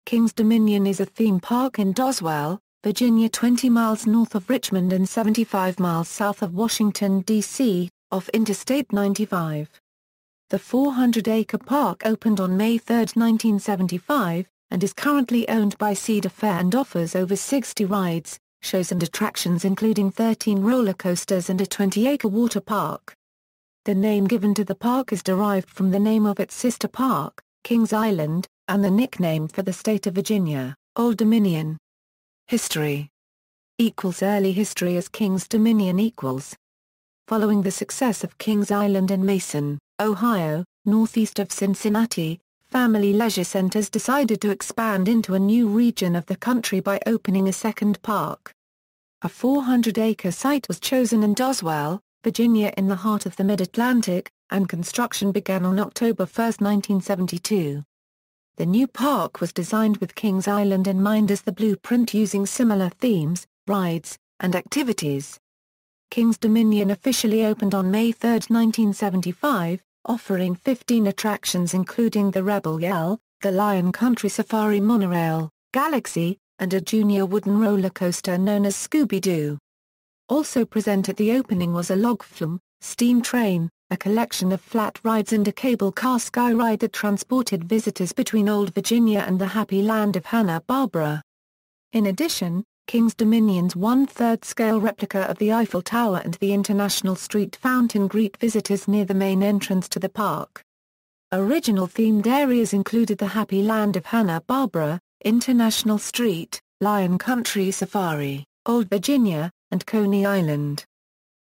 Kings Dominion is a theme park in Doswell, Virginia, 20 miles north of Richmond and 75 miles south of Washington, D.C., off Interstate 95. The 400-acre park opened on May 3, 1975, and is currently owned by Cedar Fair and offers over 60 rides, shows and attractions including 13 roller coasters and a 20-acre water park. The name given to the park is derived from the name of its sister park, Kings Island, and the nickname for the state of Virginia, Old Dominion. History = Early history as Kings Dominion = Following the success of Kings Island in Mason, Ohio, northeast of Cincinnati, family leisure centers decided to expand into a new region of the country by opening a second park. A 400-acre site was chosen in Doswell, Virginia, in the heart of the Mid-Atlantic, and construction began on October 1, 1972. The new park was designed with Kings Island in mind as the blueprint, using similar themes, rides, and activities. Kings Dominion officially opened on May 3, 1975, offering 15 attractions including the Rebel Yell, the Lion Country Safari Monorail, Galaxy, and a junior wooden roller coaster known as Scooby-Doo. Also present at the opening was a log flume, steam train, a collection of flat rides and a cable car sky ride that transported visitors between Old Virginia and the happy land of Hanna-Barbera. In addition, Kings Dominion's one-third scale replica of the Eiffel Tower and the International Street fountain greet visitors near the main entrance to the park. Original themed areas included the happy land of Hanna-Barbera, International Street, Lion Country Safari, Old Virginia, and Coney Island.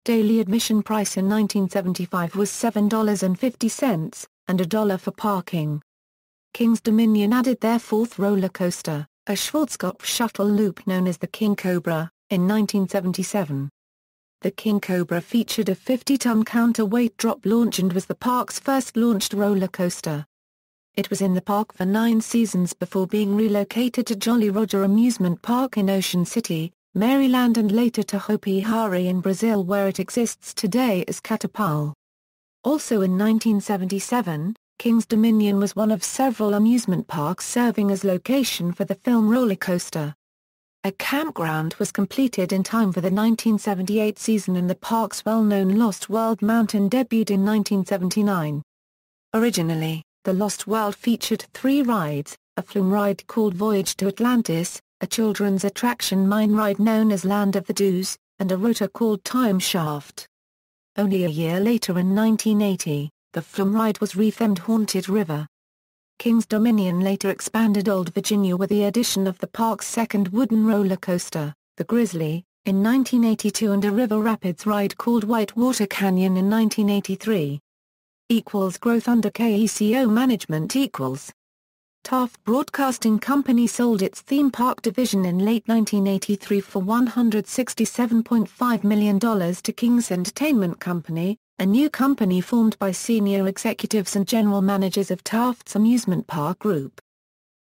Daily admission price in 1975 was $7.50, and $1 for parking. Kings Dominion added their fourth roller coaster, a Schwarzkopf shuttle loop known as the King Cobra, in 1977. The King Cobra featured a 50-ton counterweight drop launch and was the park's first launched roller coaster. It was in the park for 9 seasons before being relocated to Jolly Roger Amusement Park in Ocean City, Maryland, and later to Hopi Hari in Brazil, where it exists today as Catapult. Also in 1977, Kings Dominion was one of several amusement parks serving as location for the film Roller Coaster. A campground was completed in time for the 1978 season, and the park's well-known Lost World Mountain debuted in 1979. Originally, the Lost World featured 3 rides, a flume ride called Voyage to Atlantis, a children's attraction mine ride known as Land of the Doos, and a rotor called Time Shaft. Only a year later, in 1980, the flume ride was rethemed Haunted River. Kings Dominion later expanded Old Virginia with the addition of the park's second wooden roller coaster, the Grizzly, in 1982, and a river rapids ride called Whitewater Canyon in 1983. Growth under KECO management = Taft Broadcasting Company sold its theme park division in late 1983 for $167.5 million to Kings Entertainment Company, a new company formed by senior executives and general managers of Taft's Amusement Park Group.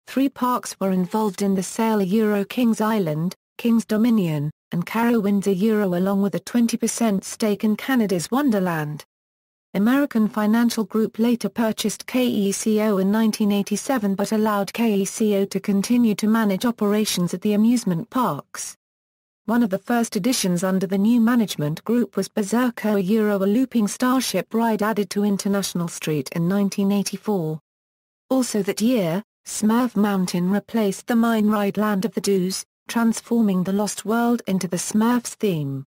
3 parks were involved in the sale: Kings Island, Kings Dominion, and Carowinds along with a 20% stake in Canada's Wonderland. American Financial Group later purchased KECO in 1987 but allowed KECO to continue to manage operations at the amusement parks. One of the first additions under the new management group was Berserker, a looping starship ride added to International Street in 1984. Also that year, Smurf Mountain replaced the mine ride Land of the Doos, transforming the Lost World into the Smurfs theme.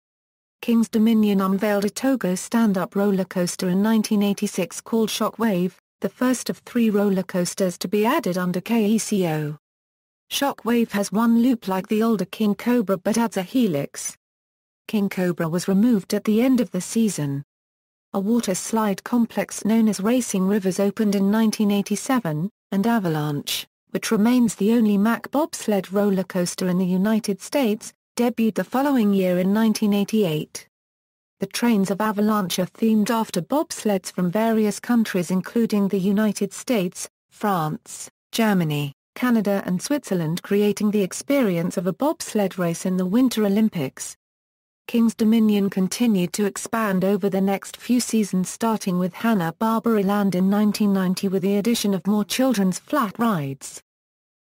Kings Dominion unveiled a Togo stand-up roller coaster in 1986 called Shockwave, the first of 3 roller coasters to be added under KECO. Shockwave has one loop like the older King Cobra but adds a helix. King Cobra was removed at the end of the season. A water slide complex known as Racing Rivers opened in 1987, and Avalanche, which remains the only Mack bobsled roller coaster in the United States, debuted the following year in 1988. The trains of Avalanche are themed after bobsleds from various countries including the United States, France, Germany, Canada and Switzerland, creating the experience of a bobsled race in the Winter Olympics. Kings Dominion continued to expand over the next few seasons, starting with Hanna-Barbera Land in 1990 with the addition of more children's flat rides.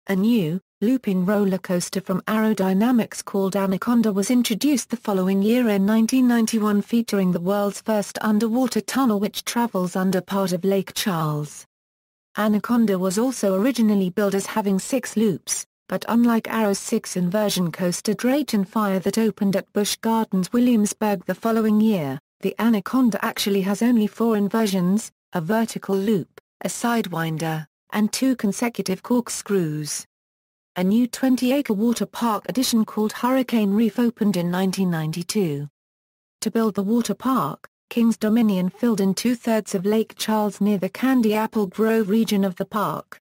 A new, looping roller coaster from Aerodynamics called Anaconda was introduced the following year in 1991, featuring the world's first underwater tunnel which travels under part of Lake Charles. Anaconda was also originally billed as having 6 loops, but unlike Arrow's 6 inversion coaster Drayton Fire that opened at Busch Gardens Williamsburg the following year, the Anaconda actually has only 4 inversions, a vertical loop, a sidewinder, and 2 consecutive corkscrews. A new 20-acre water park addition called Hurricane Reef opened in 1992. To build the water park, Kings Dominion filled in 2/3 of Lake Charles near the Candy Apple Grove region of the park.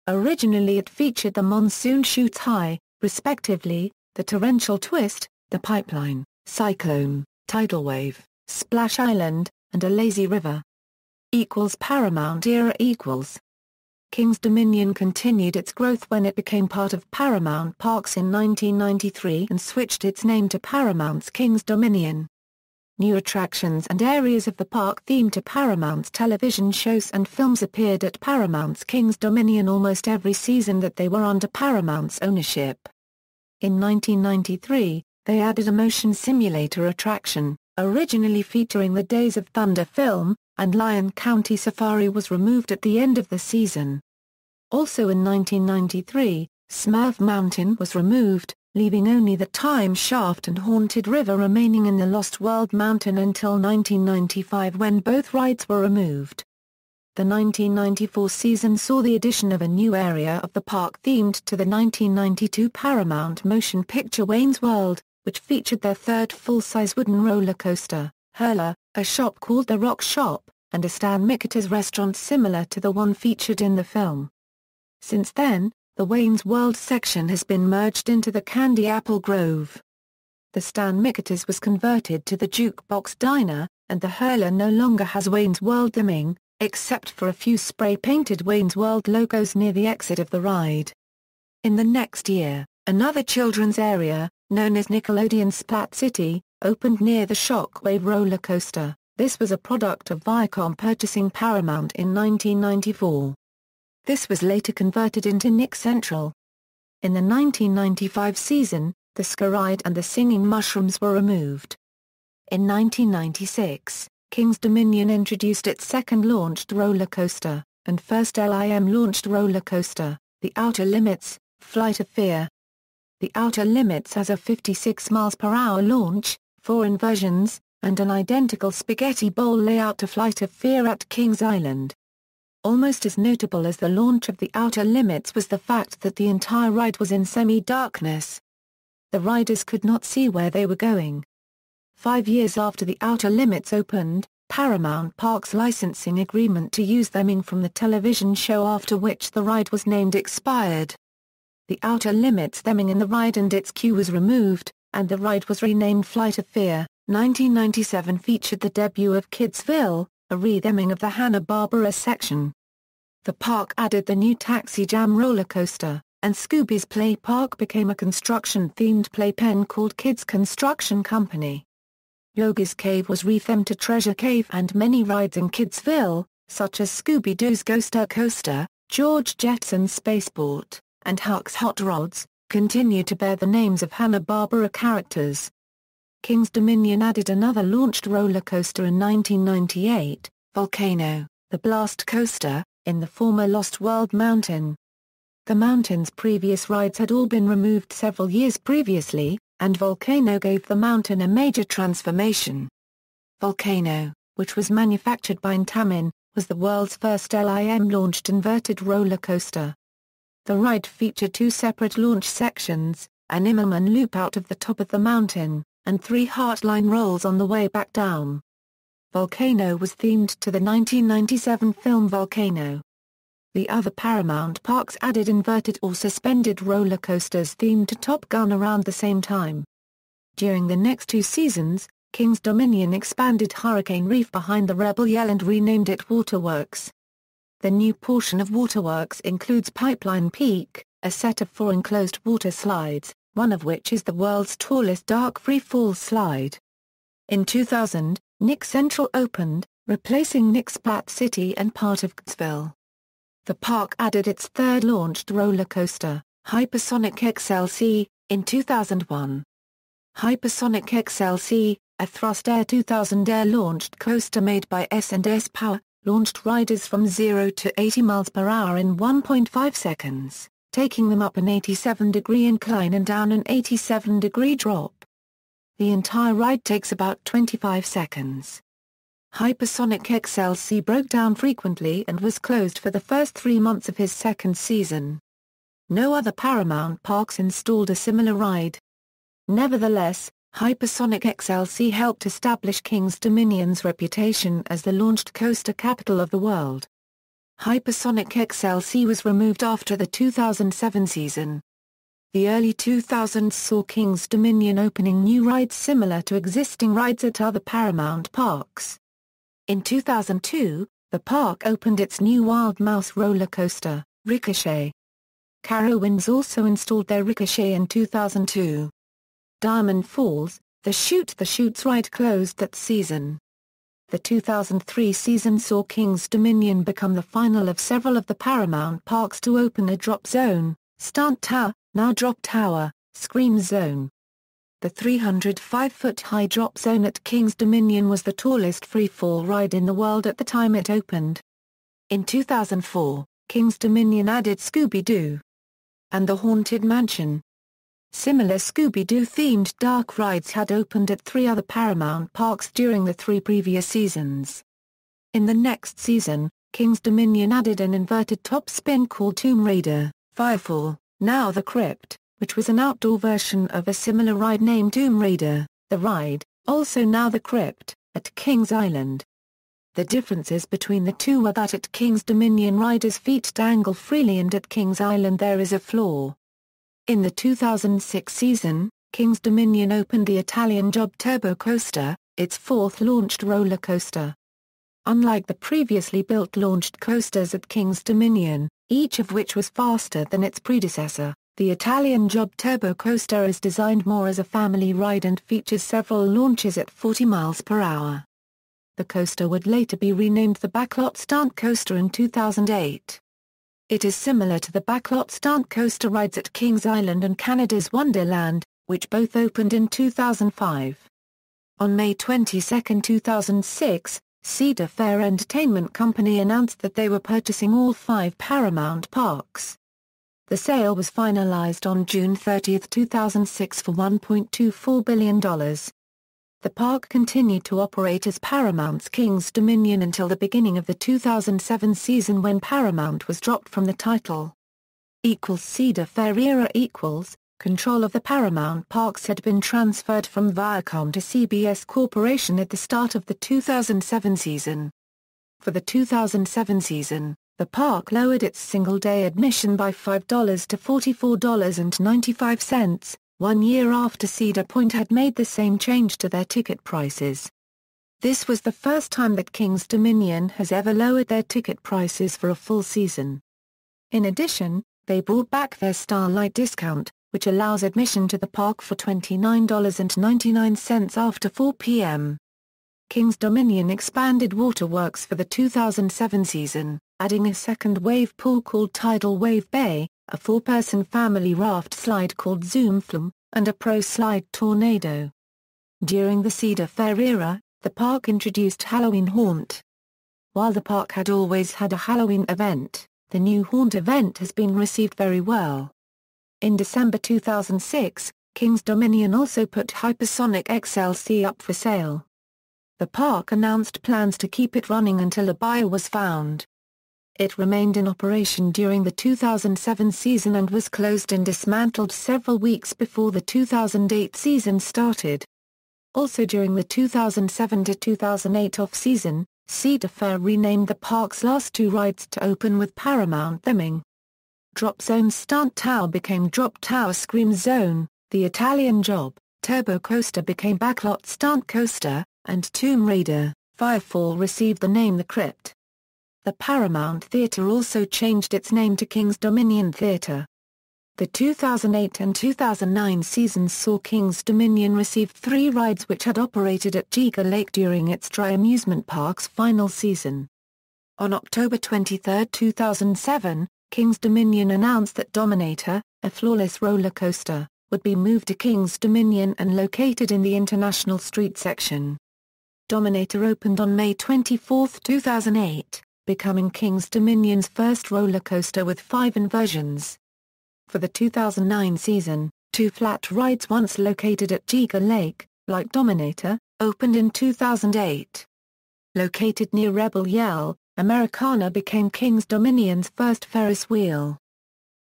Originally it featured the Monsoon Chutes High, respectively, the Torrential Twist, the Pipeline, Cyclone, Tidal Wave, Splash Island, and a Lazy River. Paramount era Kings Dominion continued its growth when it became part of Paramount Parks in 1993 and switched its name to Paramount's Kings Dominion. New attractions and areas of the park themed to Paramount's television shows and films appeared at Paramount's Kings Dominion almost every season that they were under Paramount's ownership. In 1993, they added a motion simulator attraction, originally featuring the Days of Thunder film, and Lyon County Safari was removed at the end of the season. Also in 1993, Smurf Mountain was removed, leaving only the Time Shaft and Haunted River remaining in the Lost World Mountain until 1995 when both rides were removed. The 1994 season saw the addition of a new area of the park themed to the 1992 Paramount motion picture Wayne's World, which featured their 3rd full-size wooden roller coaster, Hurler, a shop called The Rock Shop, and a Stan Mikita's restaurant similar to the one featured in the film. Since then, the Wayne's World section has been merged into the Candy Apple Grove. The Stan Mikita's was converted to the Jukebox Diner, and the Hurler no longer has Wayne's World theming, except for a few spray-painted Wayne's World logos near the exit of the ride. In the next year, another children's area, known as Nickelodeon Splat City, opened near the Shockwave roller coaster. This was a product of Viacom purchasing Paramount in 1994. This was later converted into Nick Central. In the 1995 season, the Ska Ride and the Singing Mushrooms were removed. In 1996, Kings Dominion introduced its second launched roller coaster, and first LIM-launched roller coaster, the Outer Limits, Flight of Fear. The Outer Limits has a 56 mph launch, 4 inversions, and an identical spaghetti bowl layout to Flight of Fear at Kings Island. Almost as notable as the launch of the Outer Limits was the fact that the entire ride was in semi-darkness. The riders could not see where they were going. 5 years after the Outer Limits opened, Paramount Parks' licensing agreement to use theming from the television show after which the ride was named expired. The Outer Limits theming in the ride and its queue was removed, and the ride was renamed Flight of Fear. 1997 featured the debut of Kidsville, a re-theming of the Hanna-Barbera section. The park added the new Taxi Jam roller coaster, and Scooby's Play Park became a construction-themed playpen called Kids Construction Company. Yogi's Cave was re-themed to Treasure Cave, and many rides in Kidsville, such as Scooby-Doo's Ghoster Coaster, George Jetson's Spaceport, and Huck's Hot Rods, continue to bear the names of Hanna-Barbera characters. Kings Dominion added another launched roller coaster in 1998, Volcano, the Blast Coaster, in the former Lost World Mountain. The mountain's previous rides had all been removed several years previously, and Volcano gave the mountain a major transformation. Volcano, which was manufactured by Intamin, was the world's first LIM-launched inverted roller coaster. The ride featured 2 separate launch sections, an Immelman loop out of the top of the mountain, and 3 Heartline rolls on the way back down. Volcano was themed to the 1997 film Volcano. The other Paramount parks added inverted or suspended roller coasters themed to Top Gun around the same time. During the next 2 seasons, Kings Dominion expanded Hurricane Reef behind the Rebel Yell and renamed it Waterworks. The new portion of Waterworks includes Pipeline Peak, a set of 4 enclosed water slides, one of which is the world's tallest dark free-fall slide. In 2000, Nick Central opened, replacing Nick Splat City and part of Kidsville. The park added its third launched roller coaster, Hypersonic XLC, in 2001. Hypersonic XLC, a thrust air 2000 air-launched coaster made by S&S Power, launched riders from 0 to 80 miles per hour in 1.5 seconds, taking them up an 87-degree incline and down an 87-degree drop. The entire ride takes about 25 seconds. Hypersonic XLC broke down frequently and was closed for the first 3 months of his second season. No other Paramount parks installed a similar ride. Nevertheless, Hypersonic XLC helped establish King's Dominion's reputation as the launched coaster capital of the world. Hypersonic XLC was removed after the 2007 season. The early 2000s saw King's Dominion opening new rides similar to existing rides at other Paramount parks. In 2002, the park opened its new Wild Mouse roller coaster, Ricochet. Carowinds also installed their Ricochet in 2002. Diamond Falls, the Shoot the Chutes ride closed that season. The 2003 season saw King's Dominion become the final of several of the Paramount parks to open a drop zone, Stunt Tower, now Drop Tower, Scream Zone. The 305-foot-high drop zone at King's Dominion was the tallest free-fall ride in the world at the time it opened. In 2004, King's Dominion added Scooby-Doo and the Haunted Mansion. Similar Scooby-Doo-themed dark rides had opened at 3 other Paramount parks during the 3 previous seasons. In the next season, King's Dominion added an inverted top spin called Tomb Raider, Firefall, Now the Crypt, which was an outdoor version of a similar ride named Tomb Raider, The Ride, also Now the Crypt, at Kings Island. The differences between the two were that at King's Dominion riders' feet dangle freely and at Kings Island there is a floor. In the 2006 season, King's Dominion opened the Italian Job Turbo Coaster, its 4th launched roller coaster. Unlike the previously built launched coasters at King's Dominion, each of which was faster than its predecessor, the Italian Job Turbo Coaster is designed more as a family ride and features several launches at 40 miles per hour. The coaster would later be renamed the Backlot Stunt Coaster in 2008. It is similar to the Backlot Stunt Coaster rides at Kings Island and Canada's Wonderland, which both opened in 2005. On May 22, 2006, Cedar Fair Entertainment Company announced that they were purchasing all 5 Paramount parks. The sale was finalized on June 30, 2006 for $1.24 billion. The park continued to operate as Paramount's King's Dominion until the beginning of the 2007 season when Paramount was dropped from the title. Cedar Fair era control of the Paramount parks had been transferred from Viacom to CBS Corporation at the start of the 2007 season. For the 2007 season, the park lowered its single-day admission by $5 to $44.95, 1 year after Cedar Point had made the same change to their ticket prices. This was the first time that King's Dominion has ever lowered their ticket prices for a full season. In addition, they brought back their Starlight discount, which allows admission to the park for $29.99 after 4 p.m. King's Dominion expanded waterworks for the 2007 season, adding a second wave pool called Tidal Wave Bay, a 4-person family raft slide called Zoom Flume, and a Pro Slide Tornado. During the Cedar Fair era, the park introduced Halloween Haunt. While the park had always had a Halloween event, the new Haunt event has been received very well. In December 2006, King's Dominion also put Hypersonic XLC up for sale. The park announced plans to keep it running until a buyer was found. It remained in operation during the 2007 season and was closed and dismantled several weeks before the 2008 season started. Also during the 2007 to 2008 off-season, Cedar Fair renamed the park's last 2 rides to open with Paramount theming. Drop Zone Stunt Tower became Drop Tower Scream Zone, the Italian Job Turbo Coaster became Backlot Stunt Coaster, and Tomb Raider Firefall received the name The Crypt. The Paramount Theatre also changed its name to King's Dominion Theatre. The 2008 and 2009 seasons saw King's Dominion receive 3 rides which had operated at Giga Lake during its dry amusement park's final season. On October 23, 2007, Kings Dominion announced that Dominator, a floorless roller coaster, would be moved to Kings Dominion and located in the International Street section. Dominator opened on May 24, 2008, becoming Kings Dominion's first roller coaster with 5 inversions. For the 2009 season, 2 flat rides once located at Giga Lake, like Dominator, opened in 2008. Located near Rebel Yell, Americana became Kings Dominion's first Ferris wheel.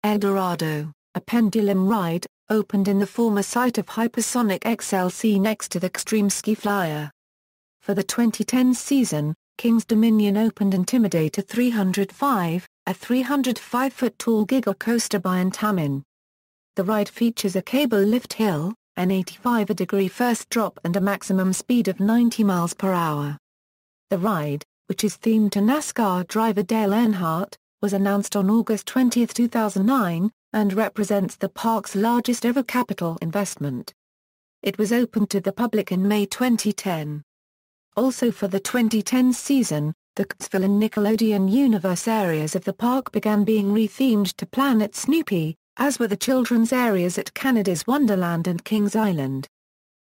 El Dorado, a pendulum ride, opened in the former site of Hypersonic XLC next to the Extreme Ski Flyer. For the 2010 season, Kings Dominion opened Intimidator 305, a 305-foot-tall giga coaster by Intamin. The ride features a cable lift hill, an 85-degree first drop and a maximum speed of 90 miles per hour. The ride, which is themed to NASCAR driver Dale Earnhardt, was announced on August 20, 2009, and represents the park's largest ever capital investment. It was opened to the public in May 2010. Also for the 2010 season, the Doswell and Nickelodeon Universe areas of the park began being rethemed to Planet Snoopy, as were the children's areas at Canada's Wonderland and Kings Island.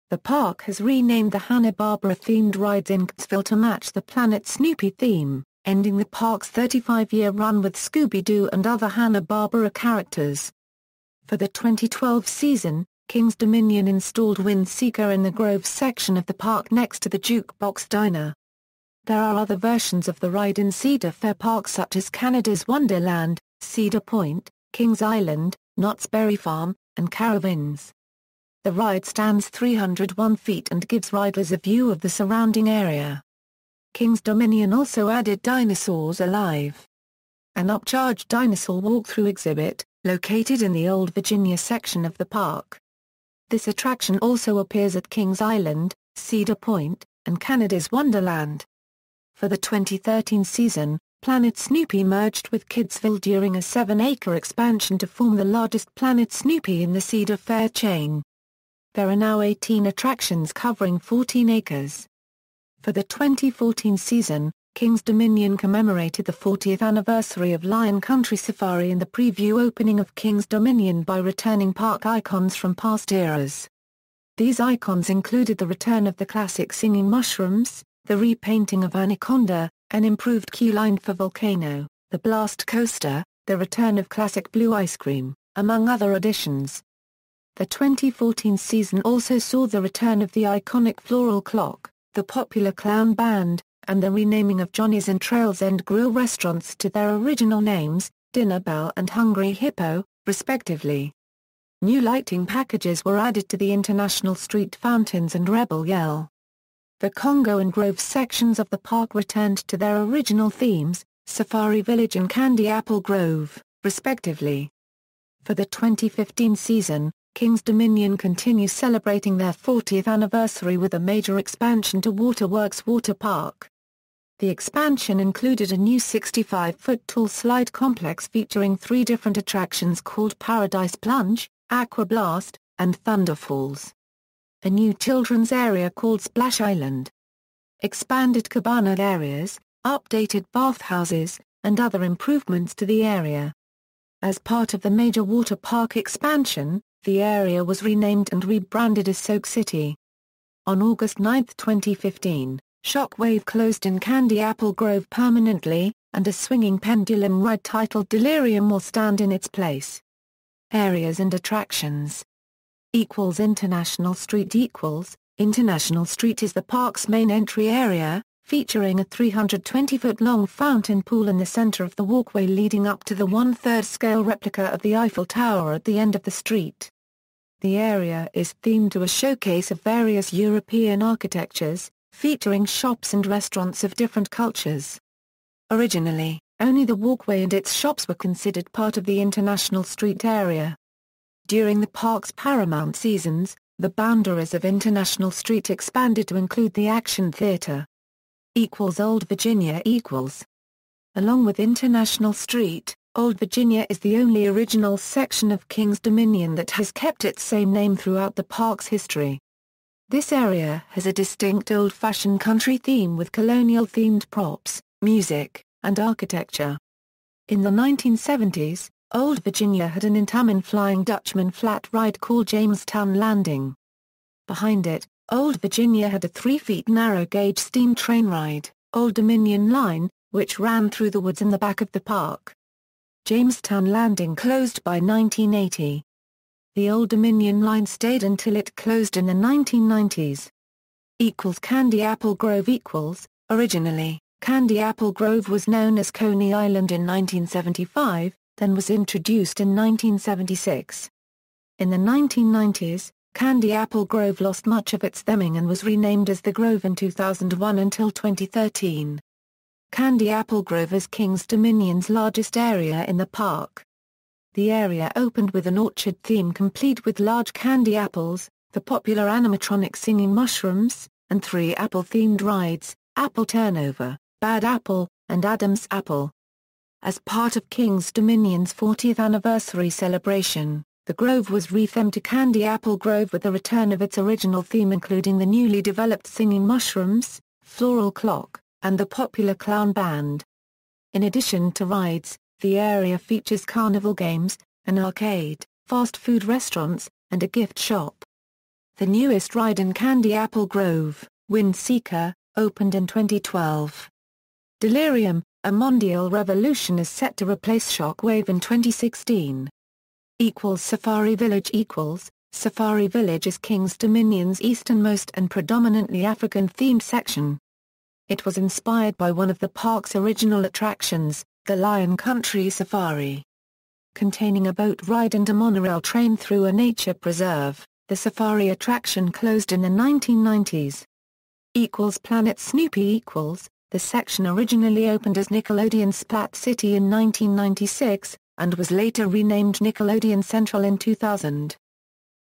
The park has renamed the Hanna-Barbera-themed rides in Doswell to match the Planet Snoopy theme, ending the park's 35-year run with Scooby-Doo and other Hanna-Barbera characters. For the 2012 season, Kings Dominion installed Windseeker in the Grove section of the park next to the Jukebox Diner. There are other versions of the ride in Cedar Fair Park such as Canada's Wonderland, Cedar Point, Kings Island, Knott's Berry Farm, and Carowinds. The ride stands 301 feet and gives riders a view of the surrounding area. Kings Dominion also added Dinosaurs Alive, an upcharged dinosaur walkthrough exhibit, located in the Old Virginia section of the park. This attraction also appears at Kings Island, Cedar Point, and Canada's Wonderland. For the 2013 season, Planet Snoopy merged with Kidsville during a 7-acre expansion to form the largest Planet Snoopy in the Cedar Fair chain. There are now 18 attractions covering 14 acres. For the 2014 season, Kings Dominion commemorated the 40th anniversary of Lion Country Safari and the preview opening of Kings Dominion by returning park icons from past eras. These icons included the return of the classic Singing Mushrooms, the repainting of Anaconda, an improved queue line for Volcano, the Blast Coaster, the return of classic Blue Ice Cream, among other additions. The 2014 season also saw the return of the iconic Floral Clock, the popular Clown Band, and the renaming of Johnny's and Trails End Grill restaurants to their original names, Dinner Bell and Hungry Hippo, respectively. New lighting packages were added to the International Street fountains and Rebel Yell. The Congo and Grove sections of the park returned to their original themes, Safari Village and Candy Apple Grove, respectively. For the 2015 season, Kings Dominion continues celebrating their 40th anniversary with a major expansion to Waterworks Water Park. The expansion included a new 65-foot-tall slide complex featuring 3 different attractions called Paradise Plunge, Aqua Blast, and Thunder Falls. A new children's area called Splash Island. Expanded cabana areas, updated bathhouses, and other improvements to the area. As part of the major water park expansion, the area was renamed and rebranded as Soak City. On August 9, 2015, Shockwave closed in Candy Apple Grove permanently, and a swinging pendulum ride titled Delirium will stand in its place. Areas and attractions. International Street International Street is the park's main entry area, featuring a 320-foot-long fountain pool in the center of the walkway leading up to the 1/3 scale replica of the Eiffel Tower at the end of the street. The area is themed to a showcase of various European architectures, featuring shops and restaurants of different cultures. Originally, only the walkway and its shops were considered part of the International Street area. During the park's Paramount seasons, the boundaries of International Street expanded to include the Action Theater. Old Virginia Along with International Street, Old Virginia is the only original section of Kings Dominion that has kept its same name throughout the park's history. This area has a distinct old-fashioned country theme with colonial-themed props, music, and architecture. In the 1970s, Old Virginia had an Intamin Flying Dutchman flat ride called Jamestown Landing. Behind it, Old Virginia had a 3-foot narrow-gauge steam train ride, Old Dominion Line, which ran through the woods in the back of the park. Jamestown Landing closed by 1980. The Old Dominion Line stayed until it closed in the 1990s. Candy Apple Grove Originally, Candy Apple Grove was known as Coney Island in 1975, then was introduced in 1976. In the 1990s, Candy Apple Grove lost much of its theming and was renamed as The Grove in 2001 until 2013. Candy Apple Grove is Kings Dominion's largest area in the park. The area opened with an orchard theme complete with large candy apples, the popular animatronic singing mushrooms, and 3 apple-themed rides, Apple Turnover, Bad Apple, and Adam's Apple. As part of Kings Dominion's 40th anniversary celebration, the Grove was rethemed to Candy Apple Grove with the return of its original theme including the newly developed singing mushrooms, floral clock, and the popular clown band. In addition to rides, the area features carnival games, an arcade, fast food restaurants, and a gift shop. The newest ride in Candy Apple Grove, Wind Seeker, opened in 2012. Delirium, a Mondial Revolution is set to replace Shockwave in 2016. Safari Village Safari Village is Kings Dominion's easternmost and predominantly African-themed section. It was inspired by one of the park's original attractions, the Lion Country Safari. Containing a boat ride and a monorail train through a nature preserve, the safari attraction closed in the 1990s. Planet Snoopy The section originally opened as Nickelodeon Splat City in 1996, and was later renamed Nickelodeon Central in 2000.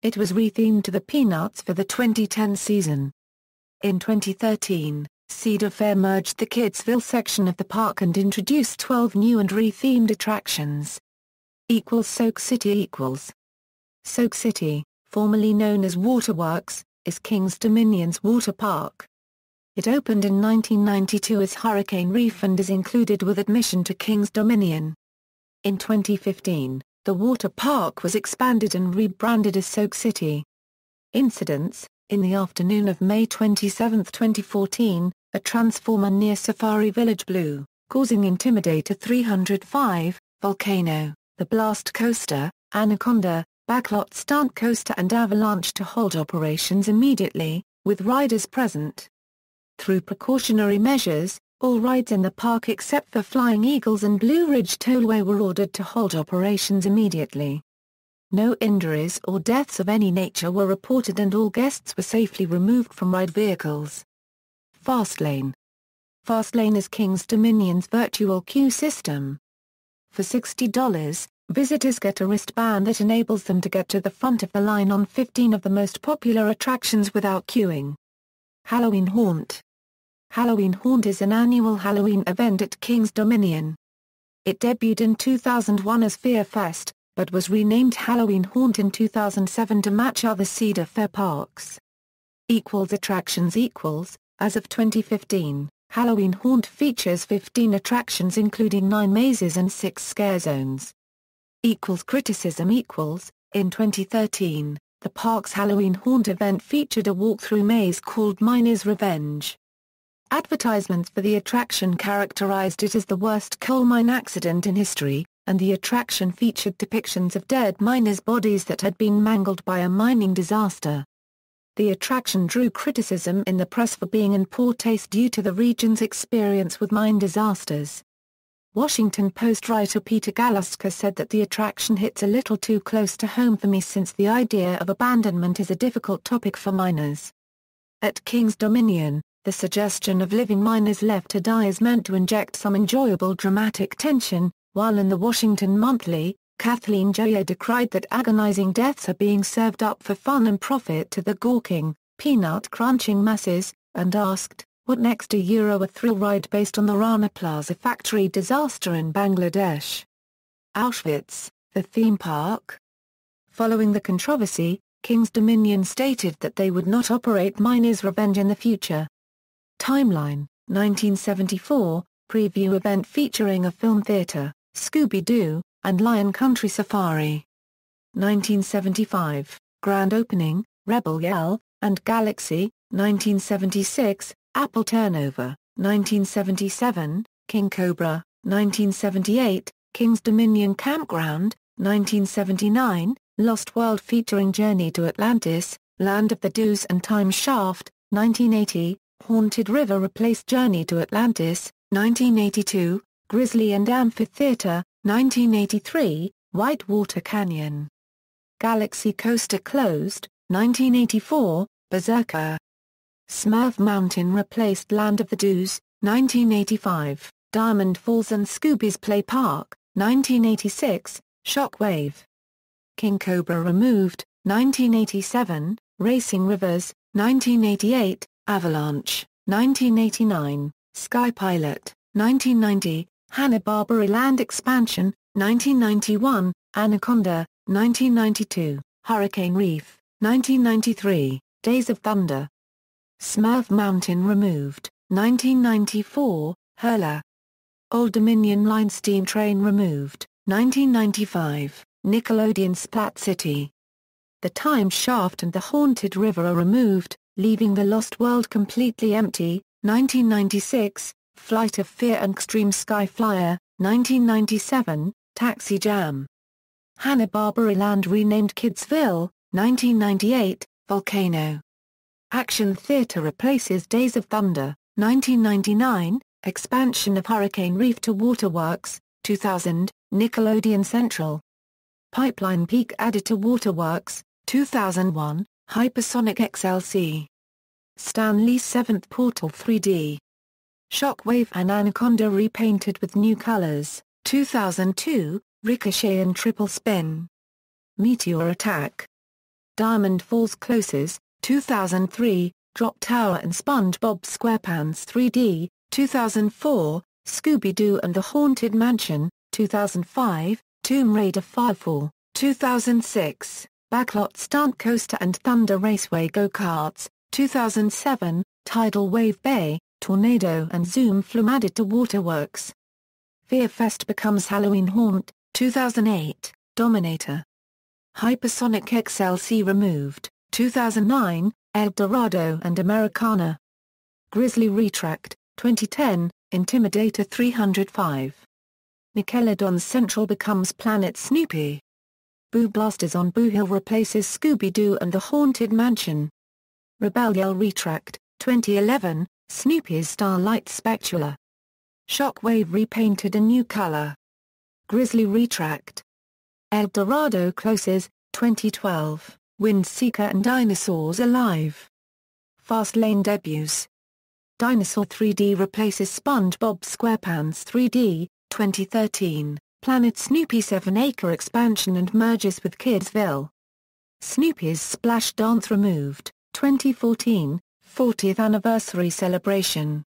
It was rethemed to the Peanuts for the 2010 season. In 2013, Cedar Fair merged the Kidsville section of the park and introduced 12 new and rethemed attractions. Soak City Soak City, formerly known as Waterworks, is Kings Dominion's water park. It opened in 1992 as Hurricane Reef and is included with admission to Kings Dominion. In 2015, the water park was expanded and rebranded as Soak City. Incidents: in the afternoon of May 27, 2014, a transformer near Safari Village blew, causing Intimidator 305, Volcano, the Blast Coaster, Anaconda, Backlot Stunt Coaster and Avalanche to halt operations immediately, with riders present. Through precautionary measures, all rides in the park except for Flying Eagles and Blue Ridge Tollway were ordered to halt operations immediately. No injuries or deaths of any nature were reported and all guests were safely removed from ride vehicles. Fastlane is Kings Dominion's virtual queue system. For $60, visitors get a wristband that enables them to get to the front of the line on 15 of the most popular attractions without queuing. Halloween Haunt is an annual Halloween event at Kings Dominion. It debuted in 2001 as Fear Fest, but was renamed Halloween Haunt in 2007 to match other Cedar Fair parks. Attractions As of 2015, Halloween Haunt features 15 attractions including 9 mazes and 6 scare zones. Criticism In 2013, the park's Halloween Haunt event featured a walk-through maze called Miner's Revenge. Advertisements for the attraction characterized it as the worst coal mine accident in history, and the attraction featured depictions of dead miners' bodies that had been mangled by a mining disaster. The attraction drew criticism in the press for being in poor taste due to the region's experience with mine disasters. Washington Post writer Peter Galuska said that the attraction hits a little too close to home for me since the idea of abandonment is a difficult topic for miners. At Kings Dominion, the suggestion of living miners left to die is meant to inject some enjoyable dramatic tension, while in the Washington Monthly, Kathleen Joyer decried that agonizing deaths are being served up for fun and profit to the gawking, peanut-crunching masses, and asked, "What next? A thrill ride based on the Rana Plaza factory disaster in Bangladesh." Auschwitz, the theme park. Following the controversy, Kings Dominion stated that they would not operate Miner's Revenge in the future. Timeline: 1974, preview event featuring a film theater, Scooby-Doo, and Lion Country Safari. 1975, grand opening, Rebel Yell, and Galaxy. 1976, Apple turnover. 1977, King Cobra. 1978, King's Dominion Campground. 1979, Lost World featuring Journey to Atlantis, Land of the Doos and Time Shaft. 1980, Haunted River replaced Journey to Atlantis. 1982, Grizzly and Amphitheater. 1983, Whitewater Canyon. Galaxy Coaster closed. 1984, Berserker. Smurf Mountain replaced Land of the Doos. 1985, Diamond Falls and Scooby's Play Park. 1986, Shockwave. King Cobra removed. 1987, Racing Rivers. 1988, Avalanche. 1989, Sky Pilot. 1990, Hanna-Barbera Land Expansion. 1991, Anaconda. 1992, Hurricane Reef. 1993, Days of Thunder. Smurf Mountain removed. 1994, Hurler. Old Dominion Line Steam Train removed. 1995, Nickelodeon Splat City. The Time Shaft and the Haunted River are removed, leaving the Lost World completely empty. 1996, Flight of Fear and Extreme Sky Flyer. 1997, Taxi Jam. Hanna-Barbera Land renamed Kidsville. 1998, Volcano. Action Theater replaces Days of Thunder. 1999, expansion of Hurricane Reef to Waterworks. 2000, Nickelodeon Central. Pipeline Peak added to Waterworks. 2001, Hypersonic XLC. Stan Lee's Seventh Portal 3D. Shockwave and Anaconda repainted with new colors. 2002, Ricochet and Triple Spin. Meteor Attack. Diamond Falls closes. 2003, Drop Tower and SpongeBob SquarePants 3D. 2004, Scooby-Doo and the Haunted Mansion. 2005, Tomb Raider Firefall. 2006, Backlot Stunt Coaster and Thunder Raceway Go-Karts. 2007, Tidal Wave Bay, Tornado and Zoom Flume added to Waterworks. Fear Fest becomes Halloween Haunt. 2008, Dominator. Hypersonic XLC removed. 2009, El Dorado and Americana. Grizzly Retract. 2010, Intimidator 305. Nickelodeon Central becomes Planet Snoopy. Boo Blasters on Boo Hill replaces Scooby-Doo and the Haunted Mansion. Rebel Yell Retract. 2011, Snoopy's Starlight Spectacular. Shockwave repainted a new color. Grizzly Retract. El Dorado closes. 2012, Windseeker and Dinosaurs Alive. Fast Lane debuts. Dinosaur 3D replaces SpongeBob SquarePants 3D. 2013, Planet Snoopy 7-acre expansion and merges with Kidsville. Snoopy's Splash Dance removed. 2014, 40th anniversary celebration.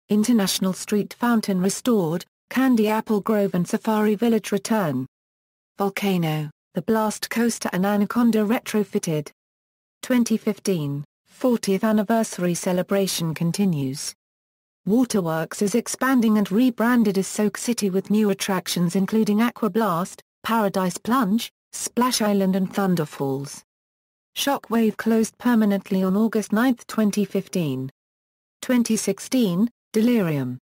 International Street Fountain restored. Candy Apple Grove and Safari Village return. Volcano, the Blast Coaster and Anaconda retrofitted. 2015, 40th anniversary celebration continues. Waterworks is expanding and rebranded as Soak City with new attractions including Aqua Blast, Paradise Plunge, Splash Island and Thunder Falls. Shockwave closed permanently on August 9, 2015. 2016, Delirium.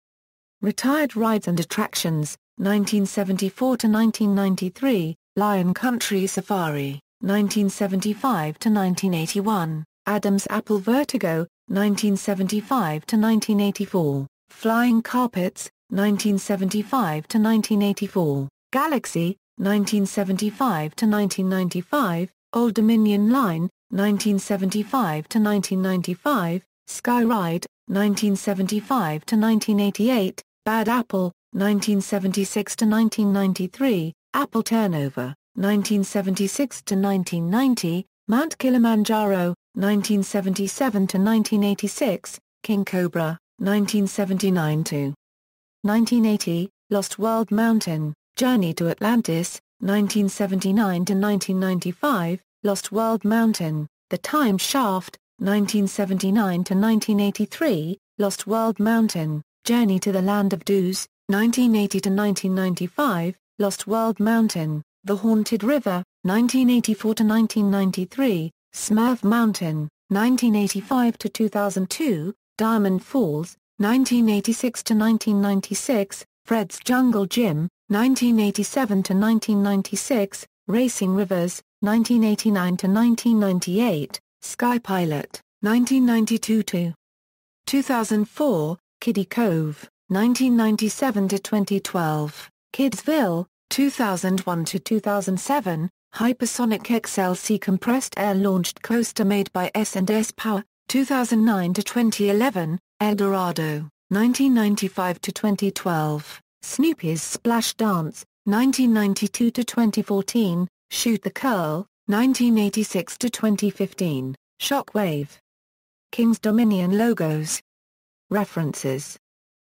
Retired rides and attractions, 1974 to 1993, Lion Country Safari, 1975 to 1981, Adam's Apple Vertigo, 1975 to 1984, Flying Carpets, 1975 to 1984, Galaxy, 1975 to 1995, Old Dominion Line, 1975 to 1995, Sky Ride, 1975 to 1988, Bad Apple, 1976 to 1993, Apple Turnover, 1976 to 1990, Mount Kilimanjaro, 1977 to 1986, King Cobra, 1979 to 1980, Lost World Mountain, Journey to Atlantis, 1979 to 1995, Lost World Mountain, The Time Shaft, 1979 to 1983, Lost World Mountain, Journey to the Land of Doos, 1980 to 1995, Lost World Mountain, The Haunted River, 1984 to 1993, Smurf Mountain, 1985 to 2002, Diamond Falls, 1986 to 1996, Fred's Jungle Gym, 1987 to 1996, Racing Rivers, 1989 to 1998, Sky Pilot, 1992 to 2004, Kiddie Cove, 1997 to 2012, Kidsville, 2001 to 2007, Hypersonic XLC compressed air-launched coaster made by S&S Power, 2009 to 2011, El Dorado, 1995 to 2012, Snoopy's Splash Dance, 1992 to 2014, Shoot the Curl, 1986 to 2015, Shockwave. King's Dominion logos. References.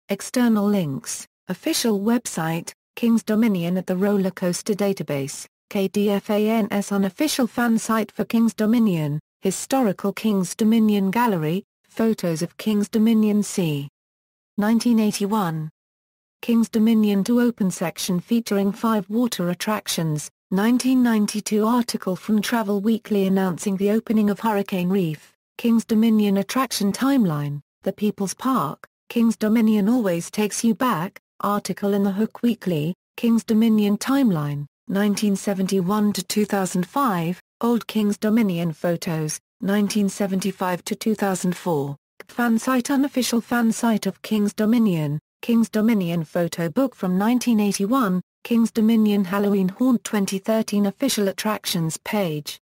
External links, official website, King's Dominion at the Roller Coaster Database, KDFANS unofficial fan site for King's Dominion, historical King's Dominion Gallery, photos of King's Dominion c. 1981. King's Dominion to Open section featuring 5 water attractions, 1992 article from Travel Weekly announcing the opening of Hurricane Reef, King's Dominion attraction timeline, The People's Park, King's Dominion always takes you back, article in the Hook Weekly, King's Dominion timeline, 1971 to 2005, Old King's Dominion photos, 1975 to 2004, fan site unofficial fan site of King's Dominion, King's Dominion photo book from 1981, King's Dominion Halloween Haunt 2013 official attractions page.